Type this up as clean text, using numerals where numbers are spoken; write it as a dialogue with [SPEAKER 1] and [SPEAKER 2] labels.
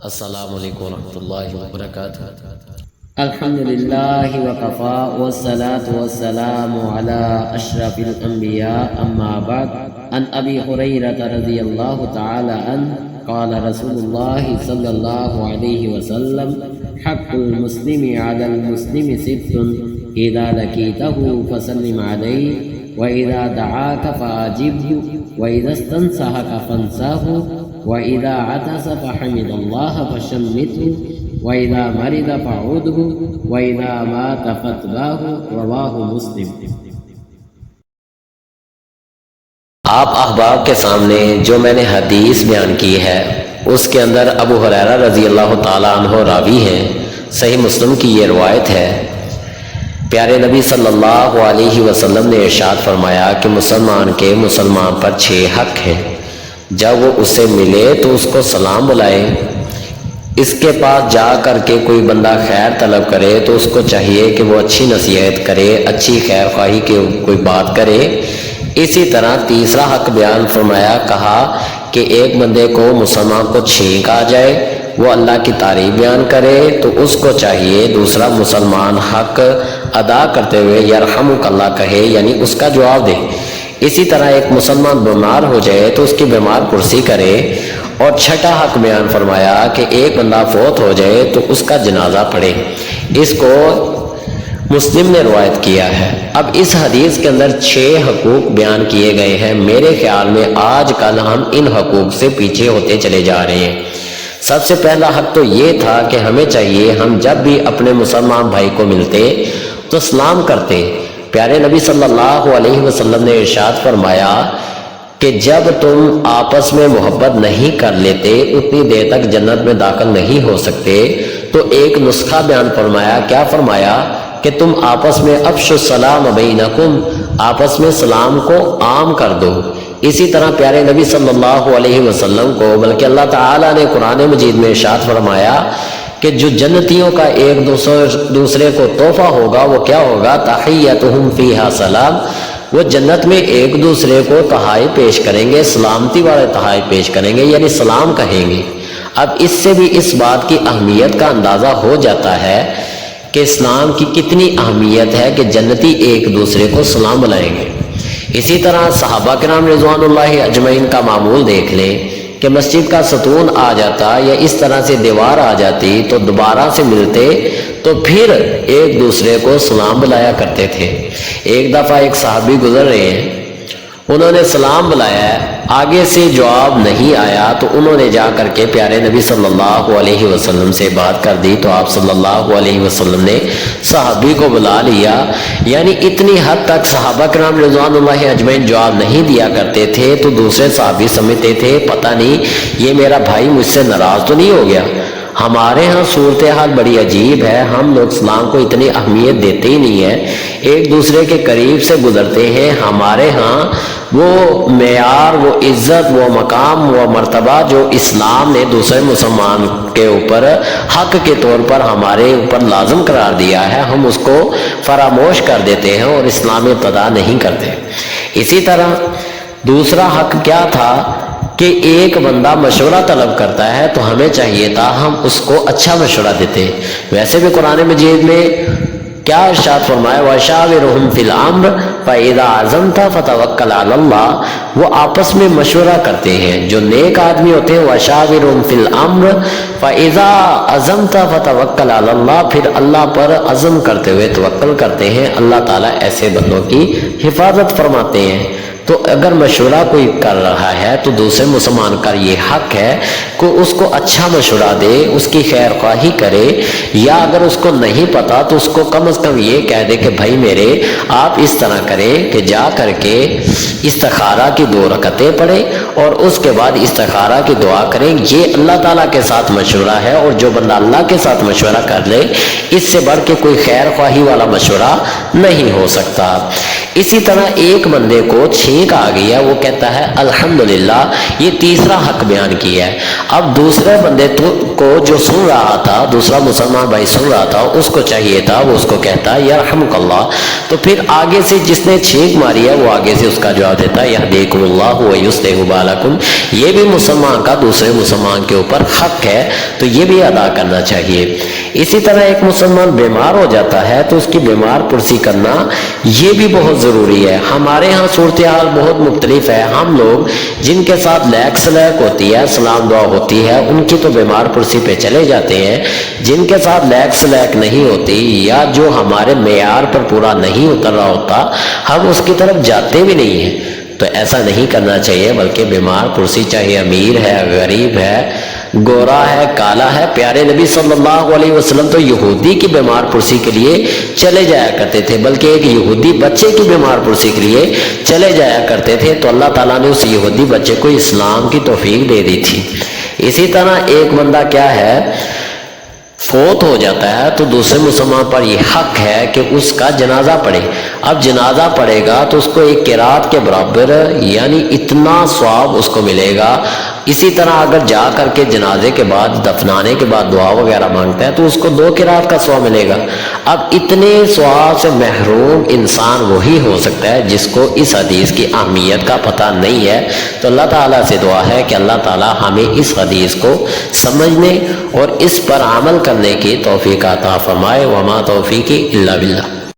[SPEAKER 1] السلام علیکم ورحمۃ اللہ وبرکاتہ۔
[SPEAKER 2] الحمد للہ وقفا والصلاة والسلام على اشرف الانبیاء اما بعد عن ابی ہریرہ رضی اللہ تعالی عنہ قال رسول اللہ صلی اللہ علیہ وسلم حق المسلم على المسلم ست اذا لقيته فسلم عليه واذا دعاك فاجبه واذا استنصحك فانصحه وإذا عطس فحمد الله فشمته وإذا مرض فعوده وإذا مات فاتبعه رواه مسلم۔
[SPEAKER 1] آپ احباب کے سامنے جو میں نے حدیث بیان کی ہے اس کے اندر ابو ہریرہ رضی اللہ تعالیٰ عنہ راوی ہیں۔ صحیح مسلم کی یہ روایت ہے۔ پیارے نبی صلی اللہ علیہ وسلم نے ارشاد فرمایا کہ مسلمان کے مسلمان پر 6 حق ہیں۔ جب وہ اس سے ملے تو اس کو سلام بلائے، اس کے پاس جا کر کے کوئی بندہ خیر طلب کرے تو اس کو چاہیے کہ وہ اچھی نصیحت کرے، اچھی خیر خواہی کی کوئی بات کرے۔ اسی طرح تیسرا حق بیان فرمایا، کہا کہ ایک بندے کو مسلمان کو چھینک آ جائے، وہ اللہ کی تعریف بیان کرے تو اس کو چاہیے دوسرا مسلمان حق ادا کرتے ہوئے یرحمک اللہ کہے، یعنی اس کا جواب دے۔ اسی طرح ایک مسلمان بیمار ہو جائے تو اس کی بیمار پرسی کرے۔ اور چھٹا حق بیان فرمایا کہ ایک بندہ فوت ہو جائے تو اس کا جنازہ پڑھے۔ اس کو مسلم نے روایت کیا ہے۔ اب اس حدیث کے اندر 6 حقوق بیان کیے گئے ہیں۔ میرے خیال میں آج کل ہم ان حقوق سے پیچھے ہوتے چلے جا رہے ہیں۔ سب سے پہلا حق تو یہ تھا کہ ہمیں چاہیے ہم جب بھی اپنے مسلمان بھائی کو ملتے تو سلام کرتے۔ پیارے نبی صلی اللہ علیہ وسلم نے ارشاد فرمایا کہ جب تم آپس میں محبت نہیں کر لیتے اتنی دیر تک جنت میں داخل نہیں ہو سکتے۔ تو ایک نسخہ بیان فرمایا، کیا فرمایا کہ تم آپس میں افشوا السلام بینکم، آپس میں سلام کو عام کر دو۔ اسی طرح پیارے نبی صلی اللہ علیہ وسلم کو بلکہ اللہ تعالیٰ نے قرآن مجید میں ارشاد فرمایا کہ جو جنتیوں کا ایک دوسرے کو تحفہ ہوگا وہ کیا ہوگا؟ تحیتہم فیہا سلام، وہ جنت میں ایک دوسرے کو تحائف پیش کریں گے، سلامتی والے تحائف پیش کریں گے، یعنی سلام کہیں گے۔ اب اس سے بھی اس بات کی اہمیت کا اندازہ ہو جاتا ہے کہ اسلام کی کتنی اہمیت ہے کہ جنتی ایک دوسرے کو سلام بلائیں گے۔ اسی طرح صحابہ کرام رضوان اللہ اجمعین کا معمول دیکھ لیں کہ مسجد کا ستون آ جاتا یا اس طرح سے دیوار آ جاتی تو دوبارہ سے ملتے تو پھر ایک دوسرے کو سلام بلایا کرتے تھے۔ ایک دفعہ ایک صحابی گزر رہے ہیں، انہوں نے سلام بلایا ہے، آگے سے جواب نہیں آیا تو انہوں نے جا کر کے پیارے نبی صلی اللہ علیہ وسلم سے بات کر دی تو آپ صلی اللہ علیہ وسلم نے صحابی کو بلا لیا۔ یعنی اتنی حد تک صحابہ کرام رضوان اللہ اجمعین جواب نہیں دیا کرتے تھے تو دوسرے صحابی سمجھتے تھے پتہ نہیں یہ میرا بھائی مجھ سے ناراض تو نہیں ہو گیا۔ ہمارے ہاں صورتحال بڑی عجیب ہے، ہم لوگ اسلام کو اتنی اہمیت دیتے ہی نہیں ہیں، ایک دوسرے کے قریب سے گزرتے ہیں۔ ہمارے ہاں وہ معیار، وہ عزت، وہ مقام، وہ مرتبہ جو اسلام نے دوسرے مسلمان کے اوپر حق کے طور پر ہمارے اوپر لازم قرار دیا ہے، ہم اس کو فراموش کر دیتے ہیں اور اسلام ابتدا نہیں کرتے۔ اسی طرح دوسرا حق کیا تھا کہ ایک بندہ مشورہ طلب کرتا ہے تو ہمیں چاہیے تھا ہم اس کو اچھا مشورہ دیتے۔ ویسے بھی قرآن مجید میں کیا ارشاد فرمایا، وَشَاوِرْهُمْ فِي الْأَمْرِ فَإِذَا عَزَمْتَ فَتَوَكَّلْ عَلَى اللَّهِ، وہ آپس میں مشورہ کرتے ہیں۔ جو نیک آدمی ہوتے ہیں وَشَاوِرْهُمْ فِي الْأَمْرِ فَإِذَا عَزَمْتَ فَتَوَكَّلْ عَلَى اللَّهِ، پھر اللہ پر عزم کرتے ہوئے توکل کرتے ہیں، اللہ تعالیٰ ایسے بندوں کی حفاظت فرماتے ہیں۔ تو اگر مشورہ کوئی کر رہا ہے تو دوسرے مسلمان کا یہ حق ہے کہ اس کو اچھا مشورہ دے، اس کی خیر خواہی کرے، یا اگر اس کو نہیں پتا تو اس کو کم از کم یہ کہہ دے کہ بھائی میرے آپ اس طرح کریں کہ جا کر کے استخارہ کی 2 رکعتیں پڑھیں اور اس کے بعد استخارہ کی دعا کریں۔ یہ اللہ تعالیٰ کے ساتھ مشورہ ہے، اور جو بندہ اللہ کے ساتھ مشورہ کر لے اس سے بڑھ کے کوئی خیر خواہی والا مشورہ نہیں ہو سکتا۔ اسی طرح ایک بندے کو 6 چھینک آ گئی ہے وہ کہتا ہے الحمدللہ، یہ تیسرا حق بیان کیا ہے۔ اب دوسرے بندے کو جو سن رہا تھا، دوسرا مسلمان بھائی سن رہا تھا، اس کو چاہیے تھا وہ اس کو کہتا یرحمک اللہ، تو پھر آگے سے جس نے چھینک ماری ہے وہ آگے سے اس کا جواب دیتا یہدیکم اللہ ویصلح بالکم۔ یہ بھی مسلمان کا دوسرے مسلمان کے اوپر حق ہے، تو یہ بھی ادا کرنا چاہیے۔ اسی طرح ایک مسلمان بیمار ہو جاتا ہے تو اس کی بیمار پرسی کرنا یہ بھی بہت ضروری ہے۔ ہمارے ہاں صورتحال بہت مختلف ہے، ہم لوگ جن کے ساتھ لیک سلیک ہوتی ہے، سلام دعا ہوتی ہے، ان کی تو بیمار پرسی پہ چلے جاتے ہیں۔ جن کے ساتھ لیک سلیک نہیں ہوتی یا جو ہمارے معیار پر پورا نہیں اتر رہا ہوتا، ہم اس کی طرف جاتے بھی نہیں ہیں۔ تو ایسا نہیں کرنا چاہیے، بلکہ بیمار پرسی چاہے امیر ہے، غریب ہے، گورا ہے، کالا ہے، پیارے نبی صلی اللہ علیہ وسلم تو یہودی کی بیمار پرسی کے لیے چلے جایا کرتے تھے، بلکہ ایک یہودی بچے کی بیمار پرسی کے لیے چلے جایا کرتے تھے، تو اللہ تعالیٰ نے اس یہودی بچے کو اسلام کی توفیق دے دی تھی۔ اسی طرح ایک بندہ کیا ہے فوت ہو جاتا ہے تو دوسرے مسلمان پر یہ حق ہے کہ اس کا جنازہ پڑھے۔ اب جنازہ پڑھے گا تو اس کو ایک قرات کے برابر یعنی اتنا ثواب اس کو ملے گا۔ اسی طرح اگر جا کر کے جنازے کے بعد دفنانے کے بعد دعا وغیرہ مانگتا ہے تو اس کو 2 قرات کا ثواب ملے گا۔ اب اتنے ثواب سے محروم انسان وہی ہو سکتا ہے جس کو اس حدیث کی اہمیت کا پتہ نہیں ہے۔ تو اللہ تعالیٰ سے دعا ہے کہ اللہ تعالیٰ ہمیں اس حدیث کو سمجھنے اور اس پر عمل کرنے کی توفیق عطا فرمائے۔ وما توفیقی الا باللہ۔